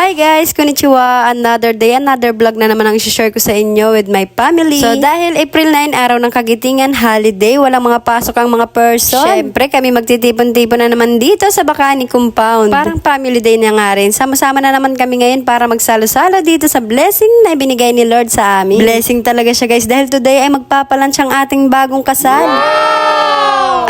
Hi guys! Konnichiwa! Another day, another vlog na naman ang isi-share ko sa inyo with my family. So dahil April 9, araw ng Kagitingan, holiday, walang mga pasok ang mga person. Syempre kami magtitipon-tipon na naman dito sa Bacani Compound. Parang family day na nga rin. Sama-sama na naman kami ngayon para magsalo-salo dito sa blessing na ibinigay ni Lord sa amin. Blessing talaga siya guys dahil today ay magpapalaunch ang ating bagong kasal.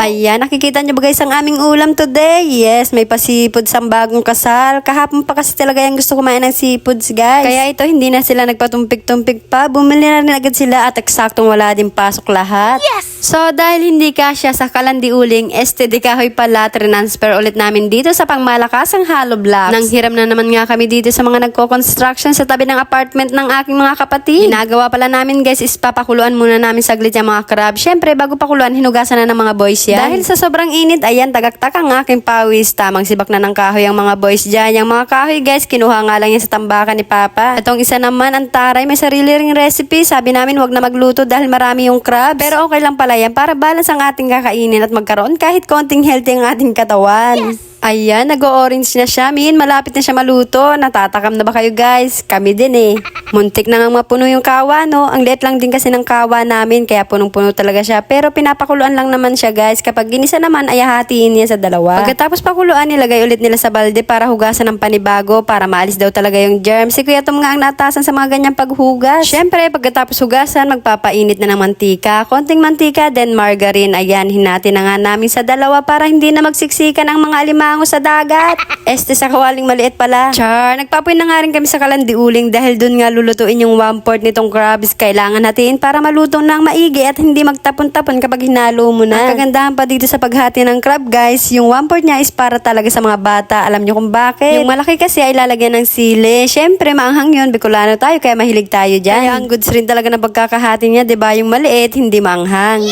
Ayan, nakikita niyo ba guys ang aming ulam today? Yes, may pasipod sa bagong kasal. Kahapon pa kasi talaga yung gusto kumain ng seafoods guys. Kaya ito, hindi na sila nagpatumpik-tumpik pa. Bumili na rin agad sila at eksaktong wala din pasok lahat. Yes! So, dahil hindi kasya sa Kalandi Uling, STD Kahoy pala, transfer ulit namin dito sa pangmalakasang hollow blocks. Nang hiram na naman nga kami dito sa mga nagko-construction sa tabi ng apartment ng aking mga kapatid. Ginagawa pala namin guys is papakuluan muna namin saglit yung mga crab. Syempre, bago pakuluan, hinugasan na ng mga boys yan. Dahil sa sobrang init, ayan, tagaktak ang aking pawis. Tamang sibak na ng kahoy ang mga boys dyan. Yung mga kahoy guys, kinuha nga lang yan sa tambakan ni Papa. Itong isa naman, ang taray, may sarili ring recipe. Sabi namin, wag na magluto dahil marami yung crabs. Pero okay lang pala yan para balance ang ating kakainin at magkaroon kahit konting healthy ang ating katawan. Yes! Ayan, nag-orange na siya. Malapit na siya maluto. Natatakam na ba kayo guys? Kami din eh. Muntik na nga mapuno yung kawa, no? Ang liit lang din kasi ng kawa namin, kaya punong-puno talaga siya. Pero pinapakuluan lang naman siya guys. Kapag ginisa naman, ay hahatiin niya sa dalawa. Pagkatapos pakuluan, nilagay ulit nila sa balde para hugasan ng panibago, para maalis daw talaga yung germs. Si Kuya Tom nga ang natasan sa mga ganyang paghugas. Siyempre, pagkatapos hugasan, magpapainit na ng mantika. Konting mantika, then margarine. Ayan, hinati na nga namin sa dalawa para hindi na magsiksikan ang mga alimango sa dagat. Sa kawaling maliit pala. Char, nagpapoy na nga rin kami sa Kalandi Uling dahil dun nga lulutuin yung 1/4 nitong crabs. Kailangan hatiin para maluto ng maigi at hindi magtapon-tapon kapag hinalo mo na. Ang kagandahan pa dito sa paghati ng crab guys, yung 1/4 niya is para talaga sa mga bata. Alam nyo kung bakit? Yung malaki kasi ay lalagyan ng sili. Syempre, maanghang yun. Bicolano tayo, kaya mahilig tayo dyan. Kaya ang goods rin talaga na pagkakahati niya, diba? Yung maliit, hindi maanghang.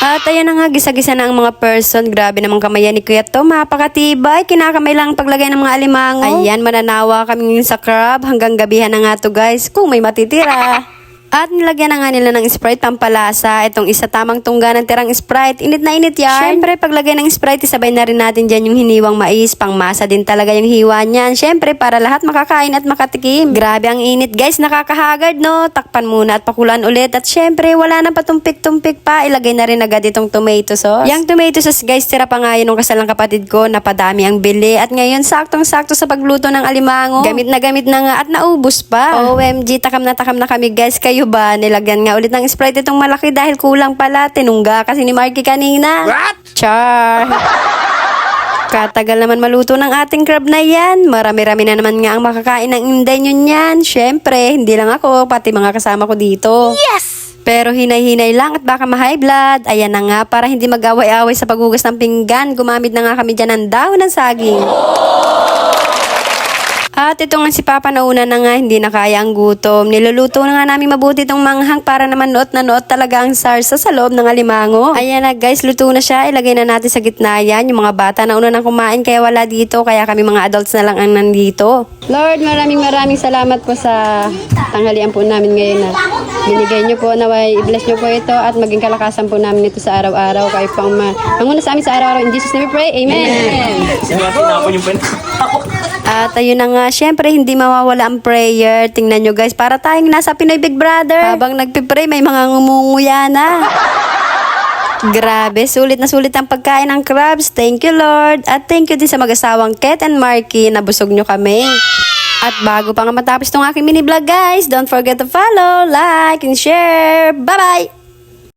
At ayan na nga, gisa-gisa na ang mga person. Grabe namang kamayan ni Kuya Tom. Napakatibay. Kinakamay lang paglagay ng mga alimango. Ayan, mananawa kami sa crab. Hanggang gabihan na nga to guys, kung may matitira. At nilagyan na nga nila ng Sprite pampalasa. Itong isa tamang tungga ng tirang Sprite. Init na init yan. Siyempre, paglagay ng Sprite, isabay na rin natin dyan yung hiniwang mais. Pangmasa din talaga yung hiwa niyan. Siyempre, para lahat makakain at makatikim. Grabe ang init guys, nakakahagard no. Takpan muna at pakulan ulit. At siyempre, wala na patumpik-tumpik pa. Ilagay na rin agad itong tomato sauce. Yung tomato sauce guys, tira pa nga yun nung kasal ng kapatid ko. Napadami ang bili. At ngayon, saktong-sakto sa pagluto ng alimango. Gamit na nga at naubos pa. OMG, takam na kami guys. Kayo ba? Nilagyan nga ulit ng Sprite itong malaki dahil kulang pala. Tinungga kasi ni Marky kanina. What? Char! Katagal naman maluto ng ating crab na yan. Marami-rami na naman nga ang makakain ng inday nyo yan. Siyempre, hindi lang ako, pati mga kasama ko dito. Yes! Pero hinay-hinay lang at baka ma-high blood. Ayan na nga, para hindi mag-away-away sa paghugas ng pinggan, gumamit na nga kami dyan ng dahon ng saging. At ito nga si Papa nauna na nga, hindi na kaya ang gutom. Niluluto na nga namin mabuti itong manghang para naman noot na noot talaga ang sarsa sa loob ng alimango. Ayan na guys, luto na siya. Ilagay na natin sa gitna yan. Yung mga bata na una nang kumain kaya wala dito. Kaya kami mga adults na lang ang nandito. Lord, maraming salamat po sa tanghalian po namin ngayon na binigay niyo po. Naway i-bless niyo po ito at maging kalakasan po namin ito sa araw-araw. Kayo pang manguna sa amin sa araw-araw. In Jesus' name we pray. Amen. At ayun na nga, syempre hindi mawawala ang prayer. Tingnan nyo guys, para tayong nasa Pinoy Big Brother. Habang nagpipray, may mga ngumunguya na. Grabe, sulit na sulit ang pagkain ng crabs. Thank you Lord. At thank you din sa mag-asawang Ket and Marky na busog nyo kami. At bago pa nga matapos tong aking mini vlog guys, don't forget to follow, like, and share. Bye-bye!